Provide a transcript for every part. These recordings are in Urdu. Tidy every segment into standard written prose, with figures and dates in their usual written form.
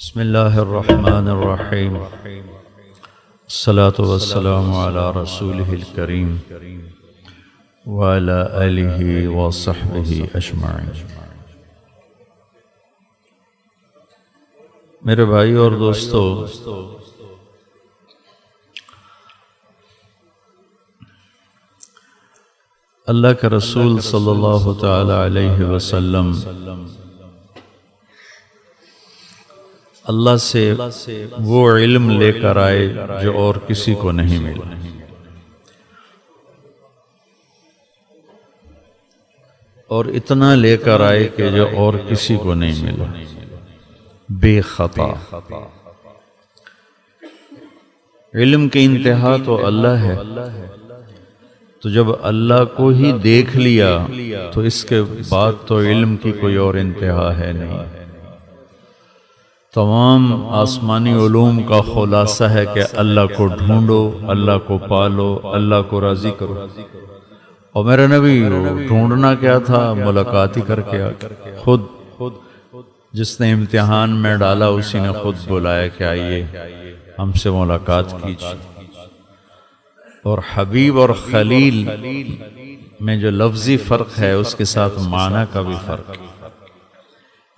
بسم الله الرحمن الرحيم الصلاة والسلام على رسوله الكريم وعلى آله وصحبه أجمعين۔ میرے بھائی اور دوستو، اللہ کے رسول صلی اللہ تعالی علیہ وسلم اللہ سے وہ علم لے کر آئے جو اور کسی کو نہیں ملا، اور اتنا لے کر آئے کہ جو اور کسی کو نہیں ملا، بے خطا۔ علم کی انتہا تو اللہ ہے، تو جب اللہ کو ہی دیکھ لیا تو اس کے بعد تو علم کی کوئی اور انتہا ہے نہیں۔ تمام آسمانی علوم کا خلاصہ ہے کہ اللہ کو ڈھونڈو، اللہ کو پالو، اللہ کو راضی کرو۔ اور میرے نبی ڈھونڈنا کیا تھا؟ ملاقات ہی کر کے خود جس نے امتحان میں ڈالا اسی نے خود بلایا کہ آئیے ہم سے ملاقات کیجیے۔ اور حبیب اور خلیل میں جو لفظی فرق ہے اس کے ساتھ معنی کا بھی فرق ہے۔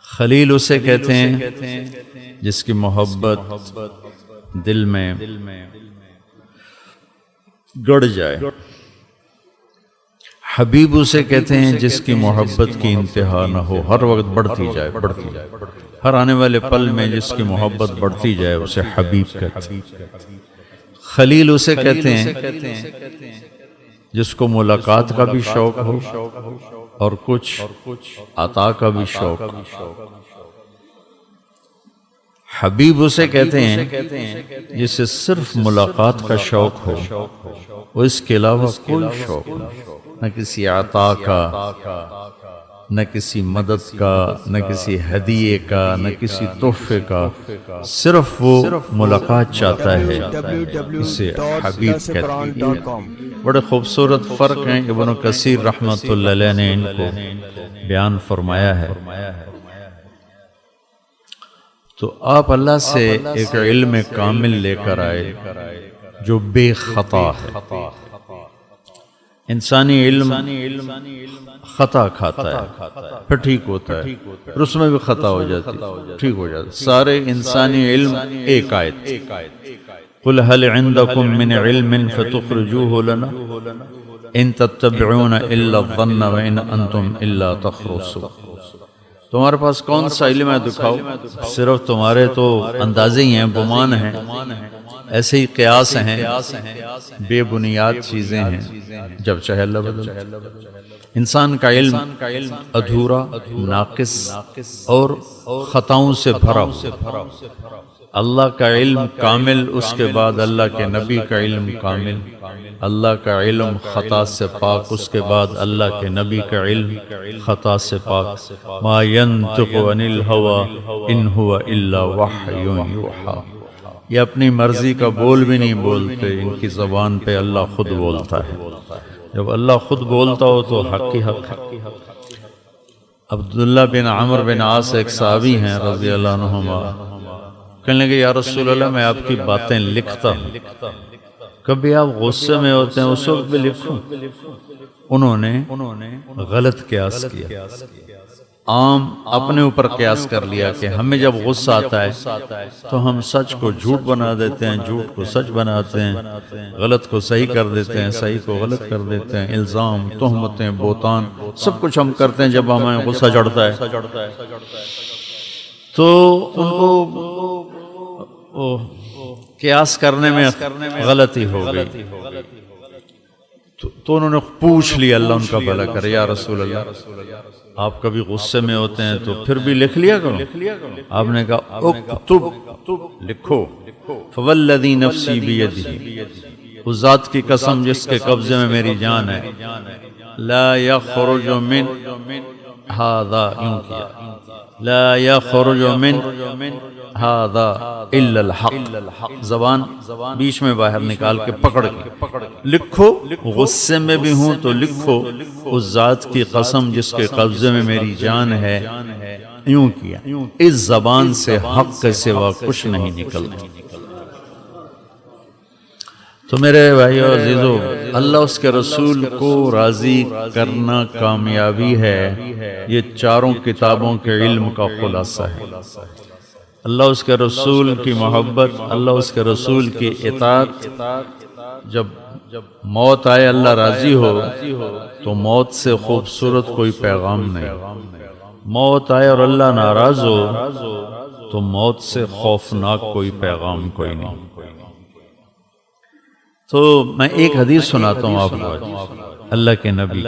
خلیل اسے کہتے ہیں جس کی محبت دل میں گڑ جائے، حبیب اسے کہتے ہیں جس کی محبت کی انتہا نہ ہو، ہر وقت بڑھتی جائے، ہر آنے والے پل میں جس کی محبت بڑھتی جائے اسے حبیب کہتے ہیں۔ خلیل اسے کہتے ہیں جس کو ملاقات کا بھی شوق ہو اور کچھ عطا کا بھی شوق۔ حبیب اسے کہتے ہیں جسے صرف ملاقات کا شوق ہو، وہ اس کے علاوہ کوئی شوق نہ کسی عطا کا، نہ کسی مدد کا، نہ کسی ہدیے کا، نہ کسی تحفے کا، صرف وہ ملاقات چاہتا ہے، اسے حبیب کہتے ہیں۔ بڑے خوبصورت فرق ہیں، ابن کثیر رحمۃ اللہ علیہ نے ان کو بیان فرمایا ہے۔ تو آپ اللہ سے ایک علم کامل لے کر آئے جو بے خطا ہے۔ انسانی علم خطا کھاتا ہے پھر ٹھیک ہوتا ہے، پھر اس میں بھی خطا ہو جاتی ہے، ٹھیک ہو جاتا ہے۔ سارے انسانی علم ایک آیت، قُلْ هَلْ عِنْدَكُمْ مِنْ عِلْمٍ فَتُخْرِجُوهُ لَنَا إِن تَتَّبِعُونَ إِلَّا الظَّنَّ وَإِنْ أَنْتُمْ إِلَّا تَخْرُصُونَ۔ تمہارے پاس کون سا علم ہے دکھاؤ، صرف تمہارے تو اندازے ہی ہیں، گمان ہیں، ایسے ہی قیاس ہیں، بے بنیاد چیزیں ہیں، جب چاہے اللہ بدل۔ انسان کا علم ادھورا، ناقص اور خطاؤں سے بھرا ہوا۔ اللہ کا علم کامل، اس کے بعد اللہ کے نبی کا علم کامل۔ اللہ کا علم خطا سے پاک، اس کے بعد اللہ کے نبی کا علم خطا سے پاک۔ ما ينطق عن الهوى ان هو الا وحی یوحی۔ یہ اپنی مرضی کا بول بھی نہیں بولتے، ان کی زبان پہ اللہ خود بولتا ہے۔ جب اللہ خود بولتا ہو تو حق ہی حق ہے۔ عبداللہ بن عمرو بن عاص ایک صحابی ہیں رضی اللہ عنہما، کہنے لگے یا رسول اللہ میں آپ کی باتیں لکھتا ہوں، کبھی آپ غصے میں ہوتے ہیں اس وقت بھی لکھوں؟ انہوں نے غلط قیاس کیا، عام اپنے اوپر قیاس کر لیا کہ ہمیں جب غصہ آتا ہے تو ہم سچ کو جھوٹ بنا دیتے ہیں، جھوٹ کو سچ بناتے ہیں، غلط کو صحیح کر دیتے ہیں، صحیح کو غلط کر دیتے ہیں، الزام، تہمتیں، بہتان، سب کچھ ہم کرتے ہیں جب ہمیں غصہ چڑھتا ہے۔ تو ان کو قیاس کرنے میں غلطی ہو گئی، تو انہوں نے پوچھ لیا، اللہ ان کا بھلا کرے، یا رسول اللہ آپ کبھی غصے میں ہوتے ہیں تو پھر بھی لکھ لیا کرو۔ آپ نے کہا اکتب، لکھو، فوالذی نفسی بیدہ، اس ذات کی قسم جس کے قبضے میں میری جان ہے، لا یخرج من ھذا، یوں کیا، لا یخرج من ھذا الا الحق، زبان بیچ میں باہر نکال کے پکڑ کے لکھو، غصے میں بھی ہوں تو لکھو، اس ذات کی قسم جس کے قبضے میں میری جان ہے، یوں کیا، اس زبان سے حق کے سوا کچھ نہیں نکلتا۔ تو میرے بھائیو عزیزو، اللہ اس کے رسول کو راضی کرنا کامیابی ہے، یہ چاروں کتابوں کے علم کا خلاصہ ہے۔ اللہ اس کے رسول کی محبت، اللہ اس کے رسول کی اطاعت۔ جب موت آئے اللہ راضی ہو تو موت سے خوبصورت کوئی پیغام نہیں، موت آئے اور اللہ ناراض ہو تو موت سے خوفناک کوئی پیغام کوئی نہیں۔ تو میں ایک حدیث سناتا ہوں آپ کو اللہ کے نبی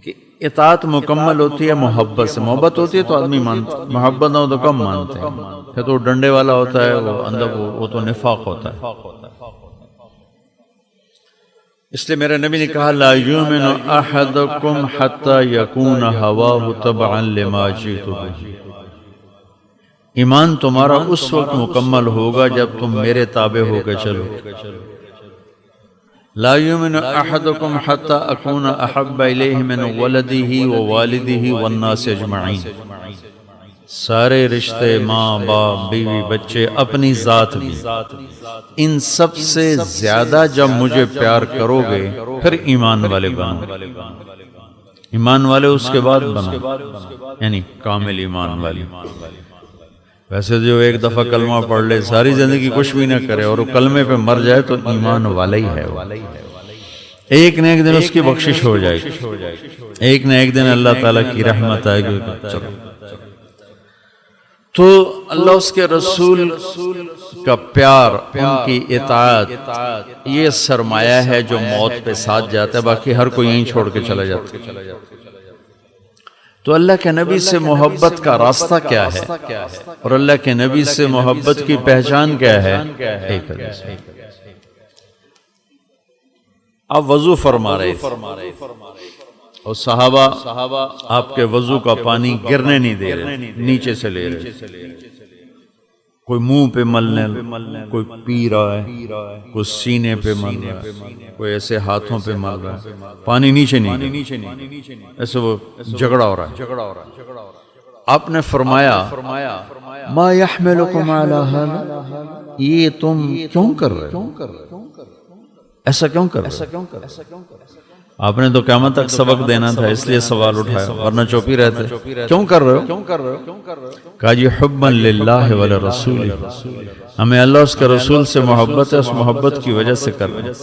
کہ اطاعت مکمل ہوتی ہے محبت سے۔ محبت ہوتی ہے تو آدمی مانتا، محبت نہ ہو تو کم مانتے ہیں، پھر تو ڈنڈے والا ہوتا ہے، وہ اندر وہ تو نفاق ہوتا ہے۔ اس لیے میرے نبی نے کہا لا یؤمن احدکم حتی یکون ہواہ تبعا لما جئت بہ، ایمان تمہارا اس وقت مکمل ہوگا جب تم میرے تابع ہو کے چلو۔ لا یؤمن احدکم حتی اکون احب الیہ من ولدہ ووالدہ والناس اجمعین، سارے رشتے، ماں باپ بیوی بچے، اپنی ذات بھی، ان سب سے زیادہ جب مجھے پیار کرو گے پھر ایمان والے بنو۔ ایمان والے اس کے بعد بنو، یعنی کامل ایمان والے۔ ویسے جو ایک دفعہ کلمہ پڑھ لے، ساری زندگی کچھ بھی نہ کرے اور وہ کلمے پہ مر جائے تو ایمان والا ہی ہے وہ، ایک نہ ایک دن اس کی بخشش ہو جائے گی، ایک نہ ایک دن اللہ تعالیٰ کی رحمت آئے گی۔ تو اللہ اس کے رسول کا پیار، ان کی اطاعت، یہ سرمایہ ہے جو موت پہ ساتھ جاتا ہے، باقی ہر کوئی یہیں چھوڑ کے چلا جاتا ہے۔ تو اللہ کے نبی سے محبت کا راستہ کیا ہے اور اللہ کے نبی سے محبت کی پہچان کیا ہے؟ ایک حدیث آپ وضو فرما رہے تھے اور صحابہ آپ کے وضو کا پانی گرنے نہیں دے رہے، نیچے سے لے رہے، کوئی منہ پہ ملنے، کوئی پی رہا ہے، کوئی سینے پہ مل رہا ہے، کوئی ایسے ہاتھوں پہ مل رہا ہے، پانی نیچے نہیں، ایسے وہ جھگڑا ہو رہا ہے۔ آپ نے فرمایا ما یحملکم علی ھذا، یہ تم کیوں کر رہے ہو، ایسا کیوں کر رہے ہو؟ آپ نے تو قیامت تک سبق دینا تھا، اس لیے سوال اٹھایا، ورنہ چپ ہی رہتے۔ کیوں کر رہے ہو؟ کہا جی حبا للہ ولرسول، ہمیں اللہ اس کے رسول سے محبت ہے، اس محبت کی وجہ سے کر رہے ہیں۔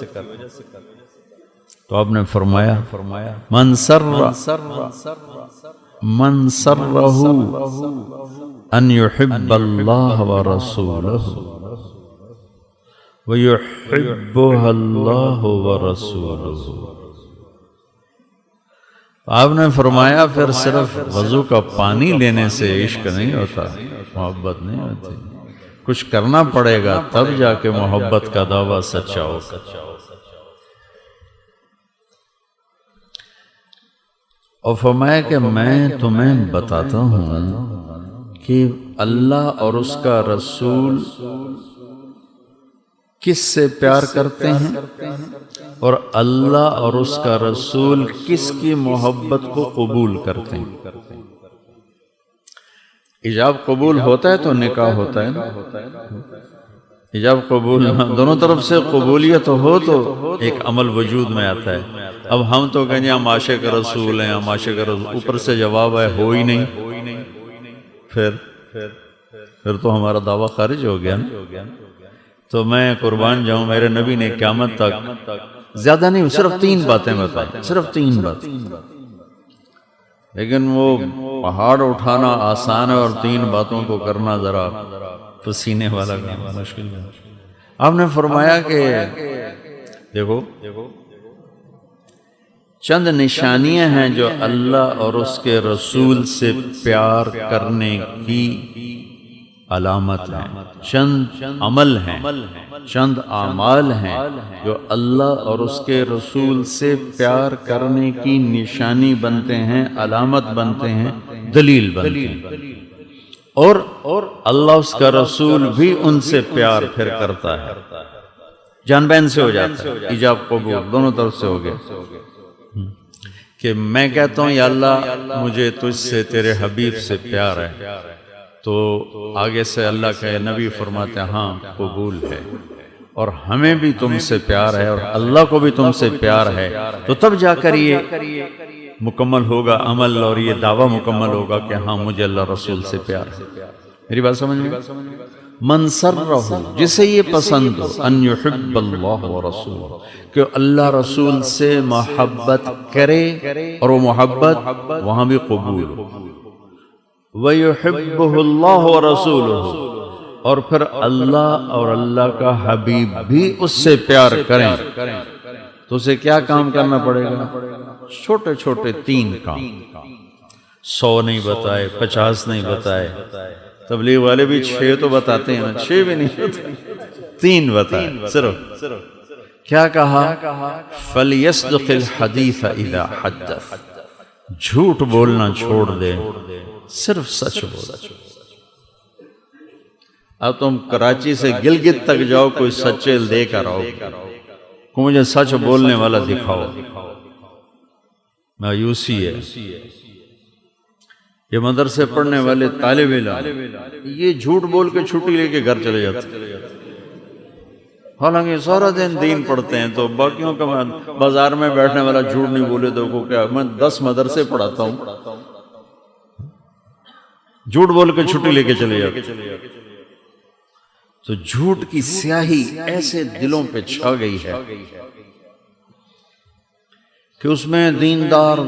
تو آپ نے فرمایا من سرہ ان یحب اللہ ورسولہ ویحبہ اللہ ورسولہ۔ آپ نے فرمایا پھر صرف وضو کا پانی لینے سے عشق نہیں ہوتا، محبت نہیں ہوتی، کچھ کرنا پڑے گا تب جا کے محبت کا دعویٰ سچا ہوگا۔ اور فرمایا کہ میں تمہیں بتاتا ہوں کہ اللہ اور اس کا رسول کس سے پیار کرتے ہیں اور اللہ اور اس کا رسول کس کی محبت کو قبول کرتے ہیں۔ ایجاب قبول ہوتا ہے تو نکاح ہوتا ہے نا، ایجاب قبول دونوں طرف سے قبولیت ہو تو ایک عمل وجود میں آتا ہے۔ اب ہم تو کہیں ہم عاشق رسول ہیں، ہم عاشق رسول، اوپر سے جواب ہے ہو ہی نہیں، پھر تو ہمارا دعویٰ خارج ہو گیا نا۔ تو میں قربان جاؤں، میرے نبی نے قیامت تک زیادہ نہیں، صرف 3 باتیں بتائیں، صرف 3 باتیں، لیکن وہ پہاڑ اٹھانا آسان ہے اور 3 باتوں کو کرنا ذرا پسینے والا کام مشکل ہے۔ آپ نے فرمایا کہ دیکھو چند نشانیاں ہیں جو اللہ اور اس کے رسول سے پیار کرنے کی علامت ہیں، چند عمل ہیں، چند اعمال ہیں جو اللہ اور اس کے رسول سے پیار کرنے کی نشانی بنتے ہیں، علامت بنتے ہیں، دلیل بنتے ہیں، اور اللہ اس کا رسول بھی ان سے پیار پھر کرتا ہے، جان بین سے ہو جاتا ہے، ایجاب قبول دونوں طرف سے ہو گیا۔ کہ میں کہتا ہوں یا اللہ مجھے تجھ سے تیرے حبیب سے پیار ہے، تو آگے سے اللہ کا نبی فرماتے ہیں ہاں قبول ہے، اور ہمیں بھی تم سے پیار ہے اور اللہ کو بھی تم سے پیار ہے، تو تب جا کر یہ مکمل ہوگا عمل اور یہ دعویٰ مکمل ہوگا کہ ہاں مجھے اللہ رسول سے پیار ہے۔ میری بات سمجھ میں؟ من سرہ، جسے یہ پسند ہو، ان یحب اللہ ورسولہ، کہ اللہ رسول سے محبت کرے اور وہ محبت وہاں بھی قبول ہو، وَيُحِبُّهُ اللَّهُ وَرَسُولُهُ، اور پھر اللہ اور اللہ کا حبیب بھی اس سے پیار کریں، تو اسے کیا کام کرنا پڑے گا؟ چھوٹے چھوٹے 3 کام، 100 نہیں بتائے، 50 نہیں بتائے، تبلیغ والے بھی 6 تو بتاتے ہیں، 6 بھی نہیں بتائے، 3 بتائے صرف۔ کیا کہا؟ فَلْيَصْدِقِ الْحَدِيثَ إِذَا حَدَّثَ، جھوٹ بولنا چھوڑ دے، صرف سچ بول۔ اب تم کراچی سے گلگت تک جاؤ، کوئی سچے لے کر آؤ کہ مجھے سچ بولنے والا دکھاؤ، مایوسی ہے۔ یہ مدرسے پڑھنے والے طالب علم یہ جھوٹ بول کے چھٹی لے کے گھر چلے جاتے، حالانکہ سارا دن دین پڑھتے ہیں، تو باقیوں کا بازار میں بیٹھنے والا جھوٹ نہیں بولے تو کو کیا، میں 10 مدرسے پڑھاتا ہوں، جھوٹ بول کے چھٹی لے کے چلے جاتے۔ تو جھوٹ کی سیاہی ایسے دلوں پہ چھا گئی ہے کہ اس میں دیندار،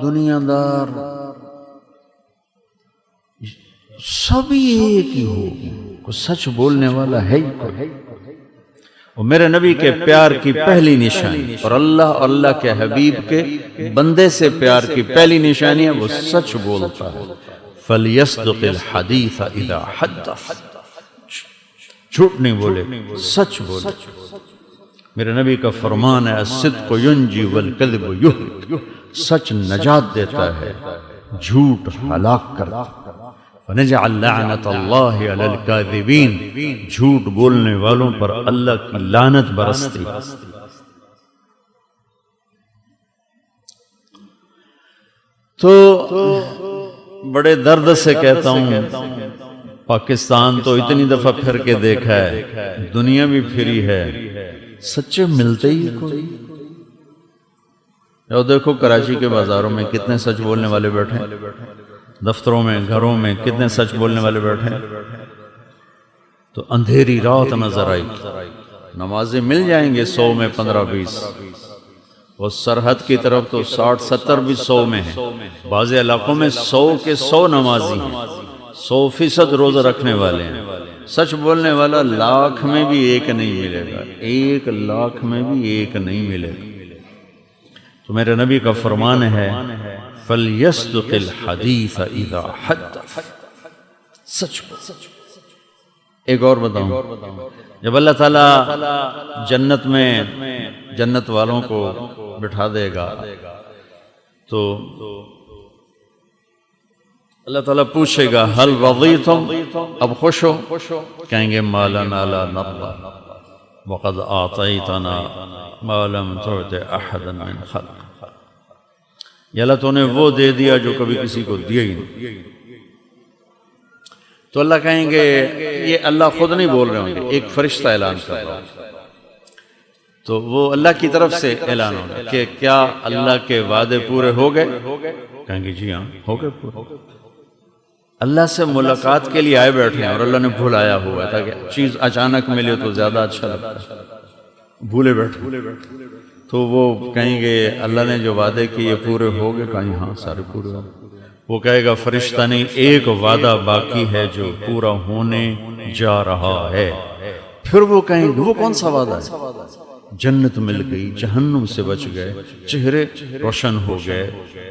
دنیا دار سبھی ایک ہی ہو، کوئی سچ بولنے والا ہے ہی کوئی۔ اور میرے نبی کے پیار کی پہلی نشانی اور اللہ کے حبیب کے بندے سے پیار کی پہلی نشانی ہے وہ سچ بولتا ہے۔ فَلْيَصْدِقِ الْحَدِيثَ إِذَا حَدَّثَ، جھوٹ نہیں بولے، سچ بولے۔ میرے نبی کا فرمان ہے الصدق ينجي والكذب يهلك، سچ نجات دیتا ہے، جھوٹ ہلاک کرتا ہے۔ وَنَجْعَلْ لَعْنَةَ اللَّهِ عَلَى الْكَاذِبِينَ، جھوٹ بولنے والوں پر اللہ کی لعنت برستی۔ تو بڑے درد سے کہتا ہوں، پاکستان تو اتنی دفعہ پھر کے دیکھا ہے، دنیا بھی پھری ہے، سچے ملتے ہی کوئی۔ اور دیکھو کراچی کے بازاروں میں کتنے سچ بولنے والے بیٹھے ہیں، دفتروں میں، گھروں میں کتنے سچ بولنے والے بیٹھے ہیں۔ تو اندھیری رات نظر آئی، نمازیں مل جائیں گے 100 میں 15-20، وہ سرحد کی طرف تو 60-70 بھی 100 میں ہیں، بعض علاقوں میں 100 کے 100 نمازی ہیں، 100% روزہ رکھنے والے ہیں۔ سچ بولنے والا 1,00,000 میں بھی ایک نہیں ملے گا، 1,00,000 میں بھی ایک نہیں ملے گا۔ تو میرے نبی کا فرمان ہے فَلْيَصْدِقِ الْحَدِيثَ إِذَا حَدَّثَ، سچ بول۔ ایک اور بتاؤں، جب اللہ تعالیٰ جنت میں جنت والوں کو بٹھا دے گا تو اللہ تعالیٰ پوچھے گا هل رضیتم، اب خوش ہو؟ کہیں گے ما لنا لا نرضى وقد اعطیتنا ما لم تعط احدا من خلق، یا اللہ تو نے وہ دے دیا جو کبھی کسی کو دیا ہی نہیں۔ تو اللہ کہیں گے، یہ اللہ خود نہیں بول رہے ہوں گے، ایک فرشتہ اعلان کر رہا ہے، تو وہ اللہ کی طرف سے اعلان ہوگا کہ کیا اللہ کے وعدے پورے ہو گئے؟ کہیں گے جی ہاں ہو گئے پورے۔ اللہ سے ملاقات کے لیے آئے بیٹھے ہیں اور اللہ نے بھلایا ہوا ہے تاکہ چیز اچانک ملے تو زیادہ اچھا لگتا ہے، بھولے بیٹھے تو وہ کہیں گے اللہ نے جو وعدے کیے یہ پورے ہو گئے؟ کہیں ہاں سارے پورے ہو گئے۔ وہ کہے گا فرشتہ نہیں، ایک وعدہ باقی ہے جو پورا ہونے جا رہا ہے۔ پھر وہ کہیں گے وہ کون سا وعدہ ہے؟ جنت مل گئی، جہنم سے بچ گئے، چہرے روشن ہو گئے،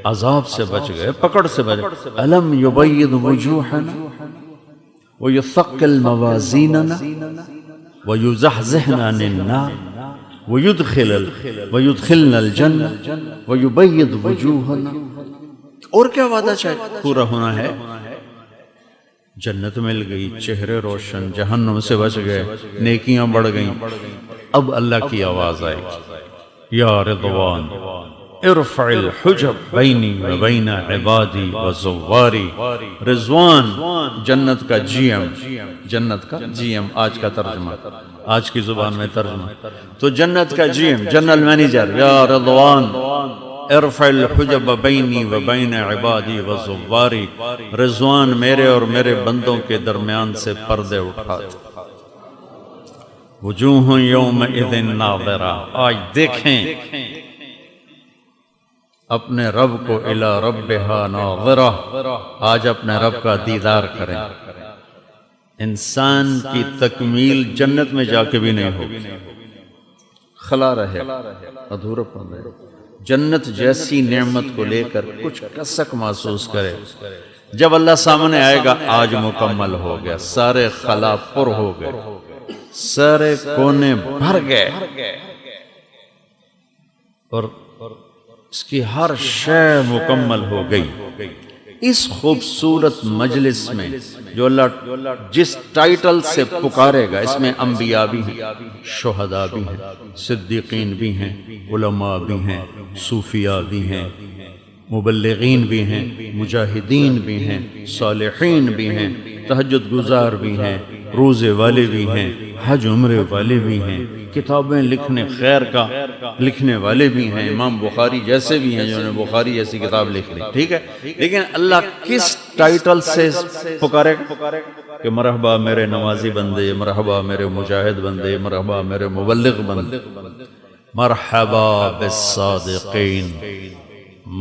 عذاب سے بچ گئے، پکڑ سے بچ گئے۔ الم یبید وجوہنا ویثقل موازیننا ویزحزحنا عن النار ویدخلنا الجنہ ویبید وجوہنا۔ اور کیا وعدہ چاہیے؟ پورا ہونا ہے، جنت مل گئی، چہرے روشن، جہنم سے بچ گئے، نیکیاں بڑھ گئیں۔ اب اللہ کی آواز آئے یا رضوان ارفع الحجب بینی و بین عبادی و زواری. رضوان جنت کا جی ایم، جنت کا جی ایم آج کا ترجمہ، آج کی زبان میں ترجمہ. تو جنت کا جی ایم، جنرل مینیجر، یا رضوان ارفع الحجب بینی و بین عبادی و زواری. رضوان میرے اور میرے بندوں کے درمیان سے پردے اٹھا دے. وجوہ یومئذ ناظرہ، آج دیکھیں اپنے رب کو، الی ربہا ناظرہ، آج اپنے رب کا دیدار کریں. انسان کی تکمیل جنت میں جا کے بھی نہیں ہوگی، خلا رہے، ادھورا پن رہے. جنت جیسی نعمت کو لے کر کچھ کسک محسوس کرے. جب اللہ سامنے آئے گا آج مکمل ہو گیا، سارے خلا پر ہو گئے، سارے کونے بھر گئے، اور اس کی ہر شے مکمل ہو گئی. اس خوبصورت مجلس میں جو اللہ جس ٹائٹل سے پکارے گا، اس میں انبیاء بھی ہیں، شہداء بھی ہیں، صدیقین بھی ہیں، علماء بھی ہیں، صوفیاء بھی ہیں، مبلغین بھی ہیں، مجاہدین بھی ہیں، صالحین بھی ہیں، تہجد گزار بھی ہیں، روزے والے بھی ہیں، حج عمرے والے بھی ہیں، کتابیں لکھنے خیر کا لکھنے والے بھی ہیں، امام بخاری جیسے بھی ہیں جنہوں نے بخاری جیسی کتاب لکھ لی. ٹھیک ہے، لیکن اللہ کس ٹائٹل سے پکارے کہ مرحبا میرے نمازی بندے، مرحبا میرے مجاہد بندے، مرحبا میرے مبلغ بندے، مرحبا بالصادقین،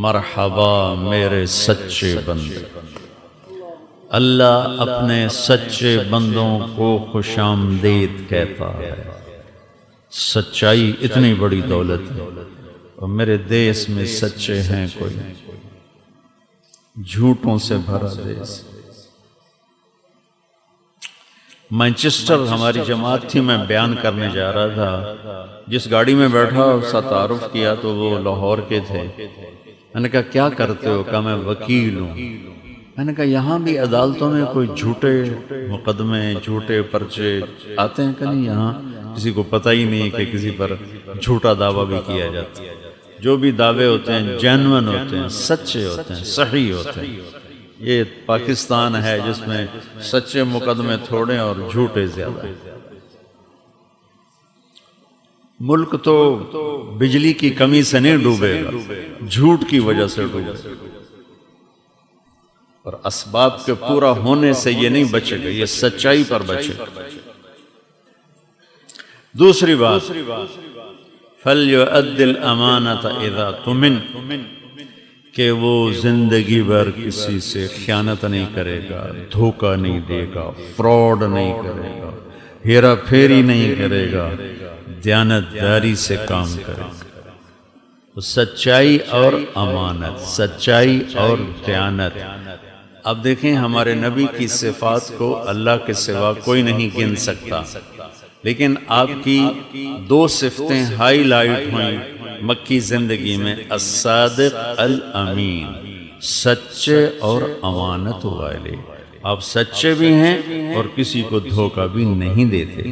مرحبا میرے سچے بندے. اللہ اپنے سچے بندوں کو خوش آمدید کہتا ہے. سچائی اتنی بڑی دولت ہے، اور میرے دیس میں سچے ہیں کوئی، جھوٹوں سے بھرا دیس. مانچسٹر ہماری جماعت تھی، میں بیان کرنے جا رہا تھا. جس گاڑی میں بیٹھا اس کا تعارف کیا تو وہ لاہور کے تھے. میں نے کہا کیا کرتے ہو؟ کہا میں وکیل ہوں. میں نے کہا یہاں بھی عدالتوں میں کوئی جھوٹے مقدمے، جھوٹے پرچے آتے ہیں کہ نہیں؟ یہاں کسی کو پتہ ہی نہیں کہ کسی پر جھوٹا دعویٰ بھی کیا جاتا ہے. جو بھی دعوے ہوتے ہیں جینون ہوتے ہیں، سچے ہوتے ہیں، صحیح ہوتے ہیں. یہ پاکستان ہے جس میں سچے مقدمے تھوڑے اور جھوٹے زیادہ ہیں. ملک تو بجلی کی کمی سے نہیں ڈوبے گا، جھوٹ کی وجہ سے ڈوبے گا، اور اسباب کے پورا ہونے سے یہ نہیں بچے گا، یہ سچائی پر بچے گا. دوسری بات، فَلْيُؤَدِّ الْأَمَانَةَ إِذَا تُمِنْ، کہ وہ زندگی بھر کسی سے خیانت نہیں کرے گا، دھوکہ نہیں دے گا، فراڈ نہیں کرے گا، ہیرا پھیری نہیں کرے گا، دیانتداری سے کام کرے گا. سچائی اور امانت، سچائی اور دیانت. اب دیکھیں ہمارے نبی کی صفات کو اللہ کے سوا کوئی نہیں گن سکتا، لیکن آپ کی دو صفتیں ہائی لائٹ ہوئیں مکی زندگی میں، الصادق الامین، سچے اور امانت والے. آپ سچے بھی ہیں اور کسی کو دھوکہ بھی نہیں دیتے.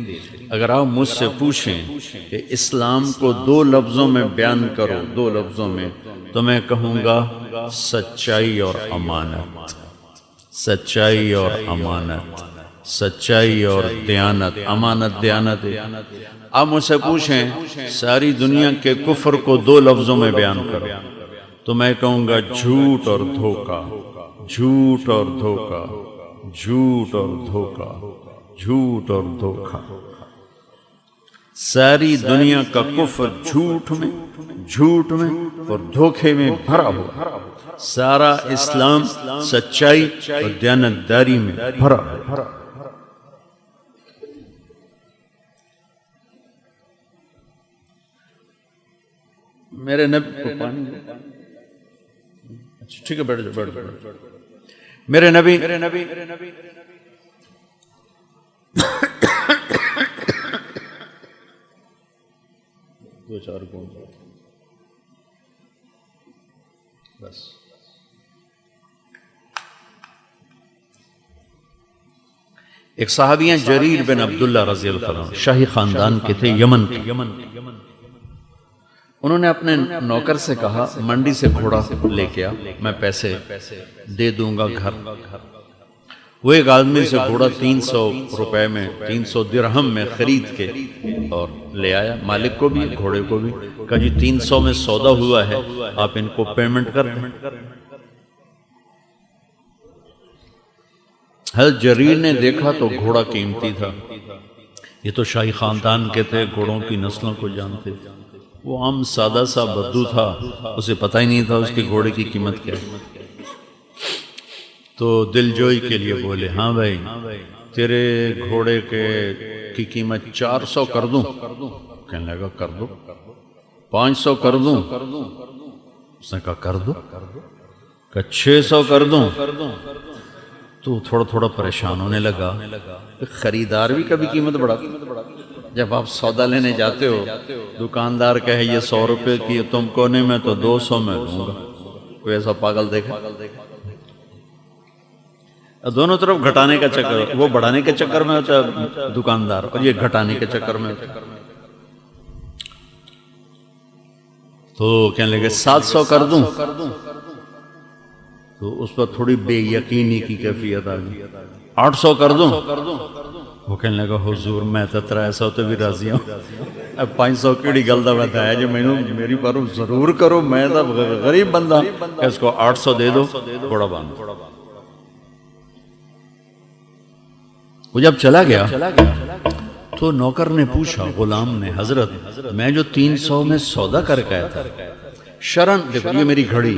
اگر آپ مجھ سے پوچھیں کہ اسلام کو دو لفظوں میں بیان کرو، دو لفظوں میں، تو میں کہوں گا سچائی اور امانت، سچائی اور امانت، سچائی اور دیانت. امانت دیانت. آپ مجھ سے پوچھیں ساری دنیا کے کفر کو دو لفظوں میں بیان کرو، تو میں کہوں گا جھوٹ اور دھوکہ، جھوٹ اور دھوکہ، جھوٹ اور دھوکہ، جھوٹ اور دھوکہ. ساری دنیا کا کفر جھوٹ میں اور دھوکے میں بھرا ہوا، سارا اسلام سچائی اور دیانتداری میں بھرا ہوا. میرے نبی کو پانی، اچھا ٹھیک ہے بیٹھ جاؤ. میرے نبی دو چار کون بس. ایک صحابی ہیں جریر بن عبداللہ رضی اللہ عنہ، شاہی خاندان کے تھے، یمن کے. انہوں نے اپنے نوکر سے کہا منڈی سے گھوڑا لے کے آ، میں پیسے دے دوں گا گھر۔ وہ ایک آدمی سے گھوڑا 300 روپے میں 300 درہم میں خرید کے اور لے آیا، مالک کو بھی گھوڑے کو بھی، کہا جی 300 میں سودا ہوا ہے، آپ ان کو پیمنٹ کر دیں۔ حضرت جریر نے دیکھا تو گھوڑا قیمتی تھا، یہ تو شاہی خاندان کے تھے، گھوڑوں کی نسلوں کو جانتے، وہ عام سادہ سا بدو تھا، اسے پتہ ہی نہیں تھا اس کے گھوڑے کی قیمت کیا ہے۔ تو دل جوئی کے لیے بولے ہاں بھائی تیرے گھوڑے کی قیمت 400 کر دوں؟ کہنے لگا کر دو۔ 500 کر دوں؟ اس نے کہا کر دو۔ کہا 600 کر دوں؟ تو تھوڑا تھوڑا پریشان ہونے لگا، خریدار بھی کبھی قیمت بڑھاتا۔ جب آپ سودا لینے جاتے ہو دکاندار کہے یہ 100 روپے کی تم کونے میں تو 200 میں دوں گا، کوئی ایسا پاگل دیکھا؟ دونوں طرف گھٹانے کا چکر، وہ بڑھانے کے چکر میں ہوتا ہے دکاندار، اور یہ گھٹانے کے چکر میں ہوتا ہے۔ تو کہنے لگے 700 کر دوں؟ تو اس پر تھوڑی بے یقینی کی کیفیت آ گئی۔ 800 کر دوں؟ وہ کہنے لگا حضور میں تو 300 تو بھی راضی ہوں، اب 500 کیڑی گلدہ بتایا جو میں میری پر ضرور کرو، میں تو غریب بندہ، کہ اس کو 800 دے دو، گھوڑا باندھ۔ وہ جب چلا گیا تو نوکر نے پوچھا غلام نے، حضرت میں جو 300 میں سودا کر کے آیا تھا شرن، دیکھو یہ میری گھڑی،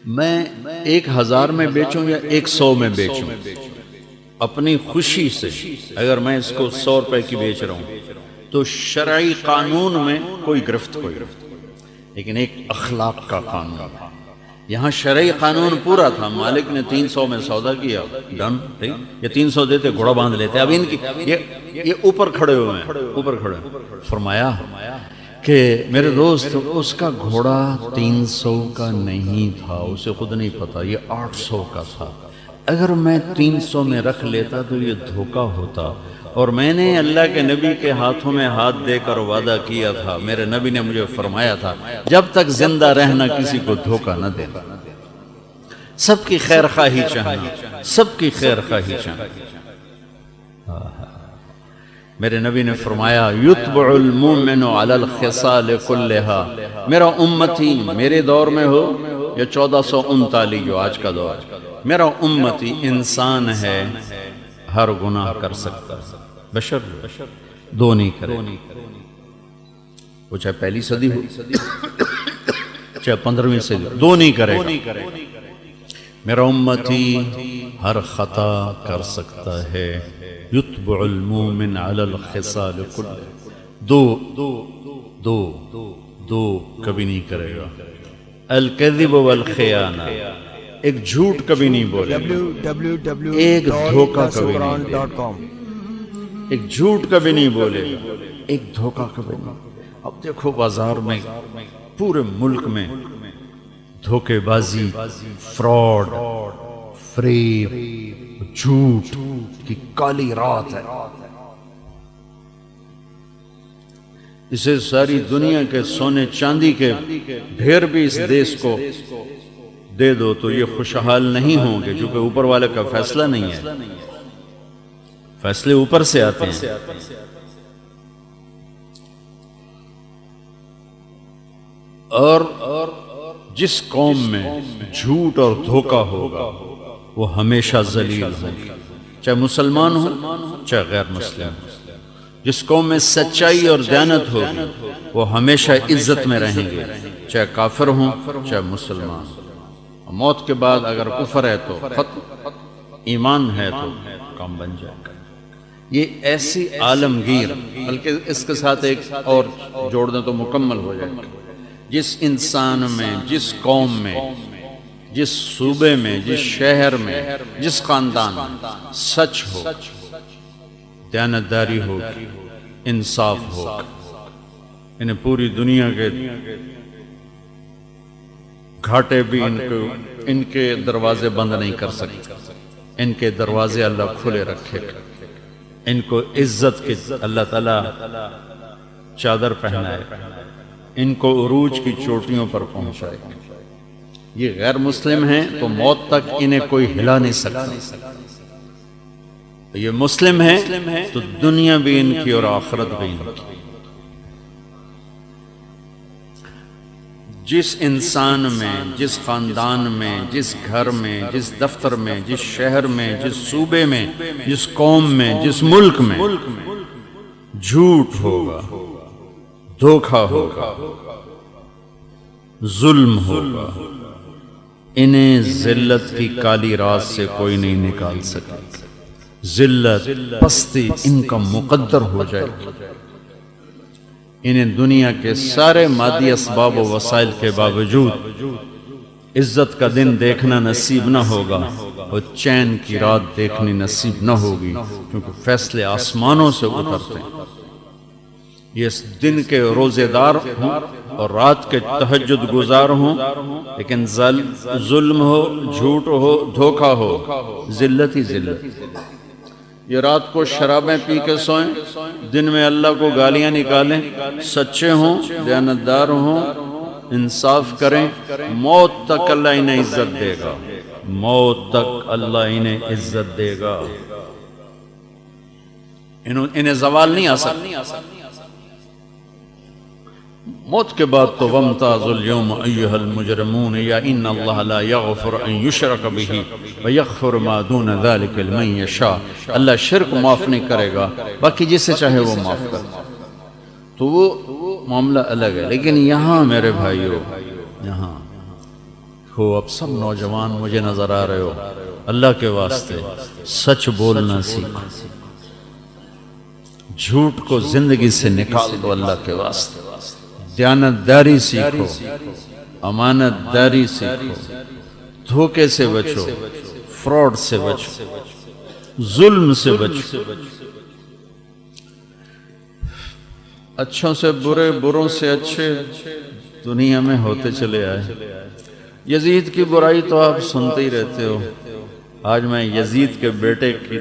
میں 1000 میں بیچوں یا 100 میں بیچوں، اپنی خوشی سے اگر میں اس کو 100 روپے کی بیچ رہا ہوں تو شرعی قانون میں کوئی گرفت، لیکن ایک اخلاق کا قانون تھا۔ یہاں شرعی قانون پورا تھا، مالک نے 300 میں سودا کیا، ڈن، یہ 300 دیتے گھوڑا باندھ لیتے۔ اب ان کی یہ اوپر کھڑے ہوئے ہیں، اوپر کھڑے فرمایا کہ میرے دوست اس کا گھوڑا 300 کا نہیں تھا، اسے خود نہیں پتا، یہ 800 کا تھا۔ اگر میں 300 میں رکھ لیتا تو یہ دھوکہ ہوتا، اور میں نے اللہ کے نبی کے ہاتھوں میں ہاتھ دے کر وعدہ کیا تھا، میرے نبی نے مجھے فرمایا تھا جب تک زندہ رہنا کسی کو دھوکہ نہ دینا، سب کی خیر خواہی چاہنا، سب کی خیر خواہی چاہنا۔ میرے نبی نے فرمایا یتبع المؤمن علی الخصال کلہا، میرا امتی میرے دور میں ہو یا 1439 جو آج کا دور، میرا امتی انسان ہے، ہر گناہ کر سکتا ہے، بشر دو نہیں کرے، وہ چاہے پہلی صدی ہو چاہے 15ویں صدی، دو نہیں کرے گا۔ میرا امتی ہر خطا کر سکتا ہے، یتبع المومن علی الخصال کل، دو کبھی نہیں کرے گا۔ الکذب والخیانہ، ایک جھوٹ کبھی نہیں بولے، ایک دھوکہ کبھی نہیں بولے، ایک جھوٹ کبھی نہیں بولے، ایک دھوکہ کبھی نہیں۔ اب دیکھو بازار میں پورے ملک میں دھوکے بازی، فراڈ، فریب، جھوٹ کی کالی رات ہے۔ اسے ساری دنیا کے سونے چاندی کے ڈھیر بھی اس دیش کو دے دو تو یہ خوشحال نہیں ہوں گے، کیونکہ اوپر والے کا فیصلہ نہیں ہے، فیصلے اوپر سے آتے ہیں۔ اور جس قوم میں جھوٹ اور دھوکہ ہوگا وہ ہمیشہ ذلیل ہوگی، چاہے مسلمان ہو چاہے غیر مسلم ہو۔ جس قوم میں سچائی اور دیانت ہوگی وہ ہمیشہ عزت میں رہیں گے، چاہے کافر ہوں چاہے مسلمان ہوں۔ موت کے بعد اگر کفر ہے تو ختم، ایمان ہے تو کام بن جائے گا۔ یہ ایسی عالمگیر، بلکہ اس کے ساتھ ایک اور جوڑ دیں تو مکمل ہو جائے گا، جس انسان میں، جس قوم میں، جس صوبے میں، جس شہر میں، جس خاندان میں سچ ہو، دیانتداری ہو، انصاف ہو، انہیں پوری دنیا کے گھاٹے بھی ان کے دروازے بند نہیں کر سکتے، ان کے دروازے اللہ کھلے رکھے گا، ان کو عزت کے اللہ تعالیٰ چادر پہنائے، ان کو عروج کی چوٹیوں پر پہنچائے گا۔ یہ غیر مسلم ہیں تو موت تک انہیں کوئی ہلا نہیں سکتا، یہ مسلم ہیں تو دنیا بھی ان کی اور آخرت بھی ان کی۔ جس انسان میں، جس خاندان میں، جس گھر میں، جس دفتر میں، جس شہر میں، جس صوبے میں، جس قوم میں، جس ملک میں جھوٹ ہوگا، دھوکہ ہوگا، ظلم ہوگا، انہیں ذلت کی کالی رات سے کوئی نہیں نکال سکے۔ ذلت، پستی ان کا مقدر ہو جائے گی۔ انہیں دنیا کے سارے مادی اسباب و وسائل کے باوجود عزت کا دن دیکھنا نصیب نہ ہوگا اور چین کی رات دیکھنی نصیب نہ ہوگی، کیونکہ فیصلے آسمانوں سے اترتے ہیں۔ یہ اس دن کے روزے دار ہوں اور رات کے تہجد گزار ہوں، لیکن ظلم ہو، جھوٹ ہو، دھوکہ ہو، ذلت ہی ذلت۔ یہ رات کو شرابیں پی کے سوئیں، دن میں اللہ کو گالیاں نکالیں، سچے ہوں، دیانتدار ہوں، انصاف کریں، موت تک اللہ انہیں عزت دے گا، موت تک اللہ انہیں عزت دے گا، انہیں زوال نہیں آ سکتا۔ موت کے بعد تو وَامْتَازُوا الْيَوْمَ أَيُّهَا الْمُجْرِمُونَ یا ان اللہ لا یغفر ان یشرک بہ ویغفر ما دون ذلک لمن یشاء۔ اللہ شرک معاف نہیں کرے گا، باقی جسے چاہے وہ معاف کرے، تو وہ معاملہ الگ ہے۔ لیکن یہاں میرے بھائیو، یہاں ہو، اب سب نوجوان مجھے نظر آ رہے ہو، اللہ کے واسطے سچ بولنا سیکھو، جھوٹ کو زندگی سے نکال دو، اللہ کے واسطے دیانتداری سیکھو، امانت داری سیکھو، دھوکے سے بچو، فراڈ سے بچو، ظلم سے بچو، اچھوں سے برے، بروں سے اچھے دنیا میں ہوتے چلے آئے۔ یزید کی برائی تو آپ سنتے ہی رہتے ہو، آج میں یزید کے بیٹے کی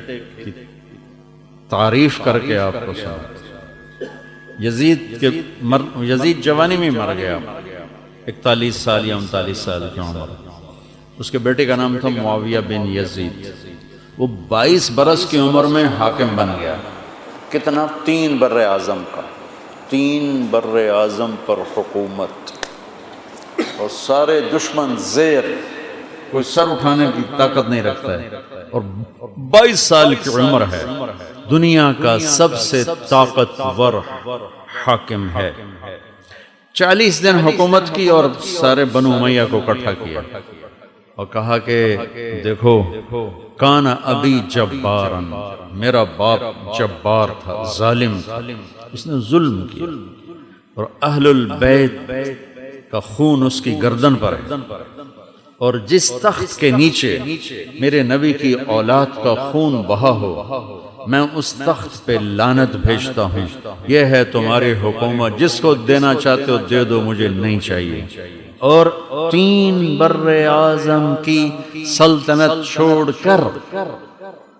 تعریف کر کے آپ کو سناتا ہوں۔ یزید جوانی میں مر گیا، 41 سال یا 39 سال کی عمر۔ اس کے بیٹے کا نام تھا معاویہ بن یزید۔ وہ 22 برس کی عمر میں حاکم بن گیا۔ کتنا؟ 3 بر اعظم کا، 3 بر اعظم پر حکومت، اور سارے دشمن زیر، کوئی سر اٹھانے کی طاقت نہیں رکھتا ہے، اور 22 سال کی عمر ہے، دنیا کا سب سے طاقتور حاکم ہے۔ 40 دن حکومت کی اور سارے بنو امیہ کو اکٹھا کیا اور کہا کہ دیکھو، کان ابی جبارا، میرا باپ جبار تھا، ظالم تھا، اس نے ظلم کیا، اور اہل البیت کا خون اس کی گردن پر ہے، اور جس تخت کے نیچے میرے نبی کی اولاد کا خون بہا ہو، میں اس تخت پہ لعنت بھیجتا ہوں۔ یہ ہے تمہاری حکومت، جس کو دینا چاہتے ہو دے دو، مجھے نہیں چاہیے۔ اور 3 بر اعظم کی سلطنت چھوڑ کر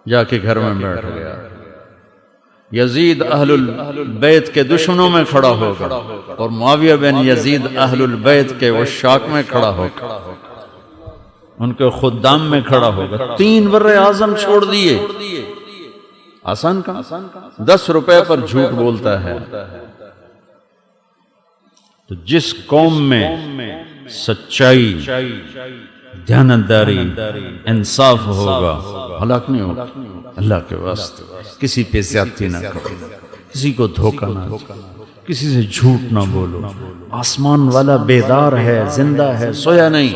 جا کے گھر میں بیٹھ گیا۔ یزید اہل البیت کے دشمنوں میں کھڑا ہوگا، اور معاویہ بن یزید اہل البیت کے عشاق میں کھڑا ہوگا، ان کے خدام میں کھڑا ہوگا۔ 3 بر اعظم چھوڑ دیے، آسان کا 10 روپے پر جھوٹ بولتا ہے۔ تو جس قوم میں سچائی، دیانتداری، انصاف ہوگا، ہلاک نہیں ہوگا۔ اللہ کے واسطے کسی پہ زیادتی نہ کرو، کسی کو دھوکہ نہ دو، کسی سے جھوٹ نہ بولو۔ آسمان والا بیدار ہے، زندہ ہے، سویا نہیں،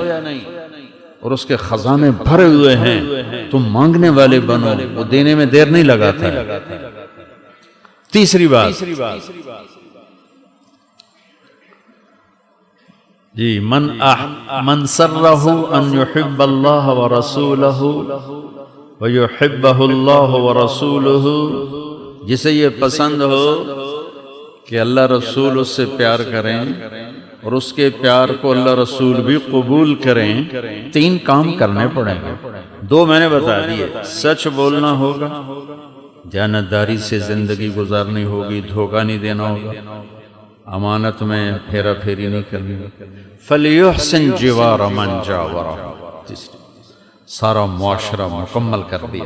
اور اس کے خزانے بھرے ہوئے ہیں، تم مانگنے والے بنو، وہ دینے میں دیر نہیں لگاتا ہے۔ تیسری بات جی، من سرہ ان یحب اللہ ورسولہ ویحبہ اللہ ورسولہ، جسے یہ پسند ہو کہ اللہ رسول اس سے پیار کریں اور اس کے پیار کو اللہ رسول بھی قبول کریں، 3 کام کرنے پڑیں گے۔ 2 میں نے بتا دیے، سچ بولنا ہوگا، دیانتداری سے زندگی گزارنی ہوگی، دھوکہ نہیں دینا ہوگا، امانت میں پھیرا پھیری نہیں کرنی. فَلْيُحْسِنْ جِوَارَ مَنْ جَاوَرَ. سارا معاشرہ مکمل کر دیا.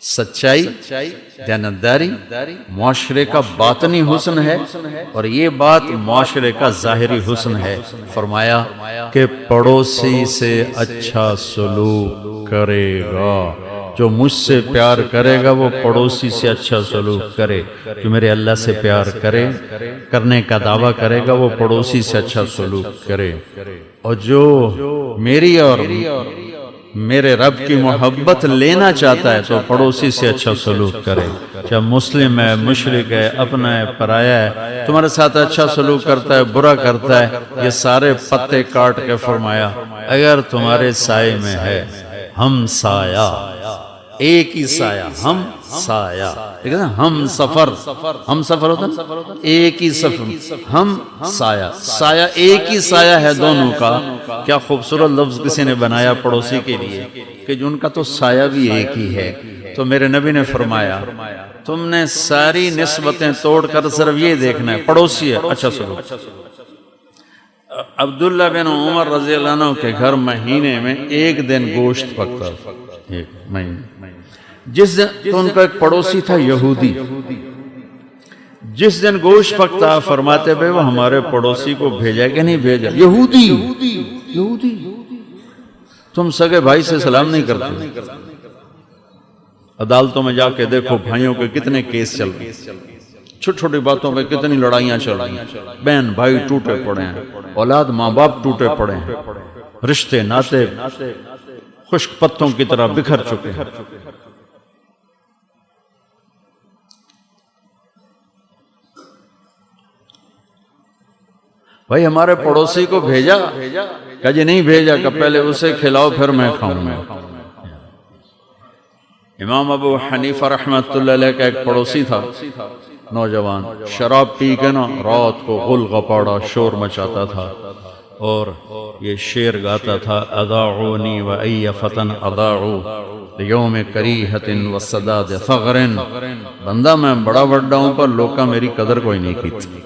سچائی، دیانتداری معاشرے کا باطنی حسن ہے اور یہ بات معاشرے کا ظاہری حسن ہے. فرمایا کہ پڑوسی سے اچھا سلوک کرے گا. جو مجھ سے پیار کرے گا وہ پڑوسی سے اچھا سلوک کرے. جو میرے اللہ سے پیار کرنے کا دعویٰ کرے گا وہ پڑوسی سے اچھا سلوک کرے. اور جو میری اور میرے رب کی محبت لینا چاہتا ہے تو پڑوسی سے اچھا سلوک کرے. چاہے مسلم ہے، مشرک ہے، اپنا ہے، پرایا ہے، تمہارے ساتھ اچھا سلوک کرتا ہے، برا کرتا ہے، یہ سارے پتے کاٹ کے فرمایا اگر تمہارے سائے میں ہے ہم سایہ، ایک ہی سایہ، ہم سایہ، ہم سفر، ہم سفر ہوتا ہے ایک ہی سفر، ہم سایہ، سایہ ایک ہی سایہ ہے دونوں کا. کیا خوبصورت لفظ کسی نے بنایا پڑوسی کے لیے کہ ان کا تو سایہ بھی ایک ہی ہے. تو میرے نبی نے فرمایا تم نے ساری نسبتیں توڑ کر صرف یہ دیکھنا ہے پڑوسی ہے اچھا سلوک. عبداللہ بن عمر رضی اللہ عنہ کے گھر مہینے میں ایک دن گوشت پکتا تھا، ایک مہینے. جس دن تو ان کا ایک پڑوسی تھا یہودی، جس دن گوشت پکتا فرماتے بھائی وہ ہمارے پڑوسی کو بھیجا کہ نہیں بھیجا. یہودی تم سگے بھائی سے سلام نہیں کرتے. عدالتوں میں جا کے دیکھو بھائیوں کے کتنے کیس چل رہے ہیں، چھوٹی چھوٹی باتوں پہ کتنی لڑائیاں چل رہی ہیں. بہن بھائی ٹوٹے پڑے ہیں، اولاد ماں باپ ٹوٹے پڑے ہیں، رشتے ناتے خشک پتوں کی طرح بکھر چکے ہیں. بھائی ہمارے پڑوسی کو بھیجا کہ جی نہیں بھیجا کہ پہلے اسے کھلاؤ پھر میں کھاؤں گا. امام ابو حنیفہ رحمۃ اللہ علیہ کا ایک پڑوسی تھا نوجوان، شراب پی کے نا رات کو غل غپاڑا شور مچاتا تھا اور یہ شعر گاتا تھا اضاعونی و ای فتن اضاعو لیوم کریہت و صداد فغر. بندہ میں بڑا بڑا ہوں پر لوکا میری قدر کوئی نہیں کی تھی.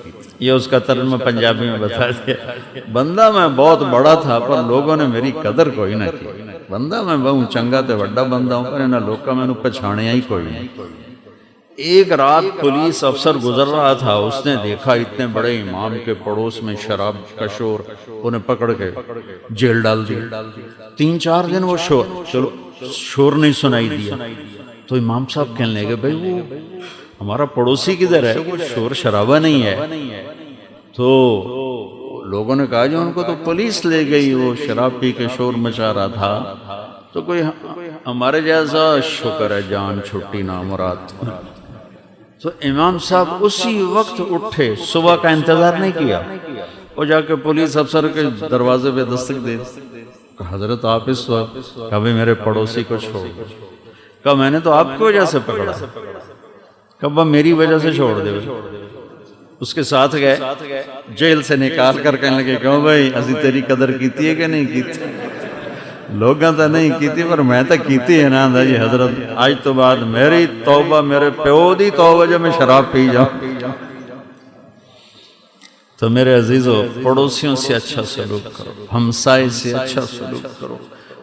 یہ اس کا ترجمہ پنجابی میں بتا دیا. بندہ میں بہت بڑا تھا پر لوگوں نے میری قدر کوئی نہ کی. بندہ میں بہت چنگا تے بڑا بندہ ہوں پر انہاں لوکاں میں پہچانیا ہی کوئی نہیں. ایک رات پولیس افسر گزر رہا تھا، اس نے دیکھا اتنے بڑے امام کے پڑوس میں شراب کا شور، انہیں پکڑ کے جیل ڈال دیا. 3-4 دن وہ شور نہیں سنائی دیا. تو امام صاحب کہنے لگے بھائی وہ ہمارا پڑوسی کدھر ہے، وہ شور شرابہ نہیں ہے. تو لوگوں نے کہا جو ان کو تو پولیس لے گئی، وہ شراب پی کے شور مچا رہا تھا. تو کوئی ہمارے جیسا شکر ہے جان چھٹی نامراد. تو امام صاحب اسی وقت اٹھے، صبح کا انتظار نہیں کیا، وہ جا کے پولیس افسر کے دروازے پہ دستک دے. کہا حضرت آپ اس وقت، کبھی میرے پڑوسی کو چھوڑ. کہا میں نے تو آپ کی وجہ سے پکڑا. کہا میری وجہ سے چھوڑ دے. اس کے ساتھ گئے، جیل سے نکال کر کہنے لگے کہو بھائی اسی تیری قدر کیتی ہے کہ نہیں کیتی. لوگاں تو نہیں کیتی پر میں تو کیتی ہے نا جی حضرت. آج تو بعد میری توبہ میرے پیو دی توبہ جو میں شراب پی جاؤں. تو میرے عزیزو پڑوسیوں سے اچھا سلوک کرو، ہمسائے سے اچھا سلوک کرو،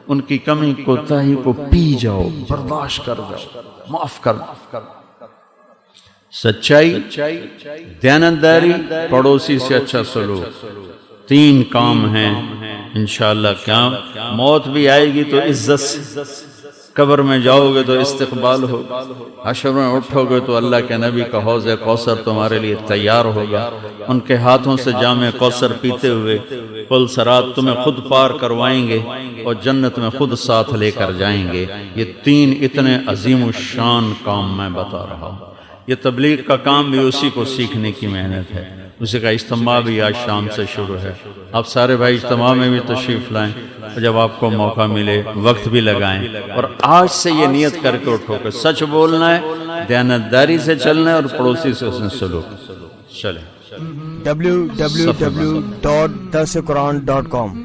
ان کی کمی کوتاہی کو پی جاؤ، برداشت کر جاؤ، معاف کر دو. سچائی، دیانتداری، پڑوسی سے اچھا سلوک، 3 کام ہیں. انشاءاللہ کیا موت بھی آئے گی تو عزت سے، قبر میں جاؤ گے تو استقبال ہوگا، حشر میں اٹھو گے تو اللہ کے نبی کا حوض کوثر تمہارے لیے تیار ہوگا. ان کے ہاتھوں سے جام کوثر پیتے ہوئے پل صراط تمہیں خود پار کروائیں گے اور جنت میں خود ساتھ لے کر جائیں گے. یہ 3 اتنے عظیم الشان کام میں بتا رہا ہوں. یہ تبلیغ کا کام بھی اسی کو سیکھنے کی محنت ہے. اسی کا اجتماع بھی آج شام سے شروع ہے. آپ سارے بھائی اجتماع میں بھی تشریف لائیں، جب آپ کو موقع ملے وقت بھی لگائیں، اور آج سے یہ نیت کر کے اٹھو کہ سچ بولنا ہے، دیانتداری سے چلنا ہے اور پڑوسی سے اس نے سلوک. چلیں. www.darsequran.com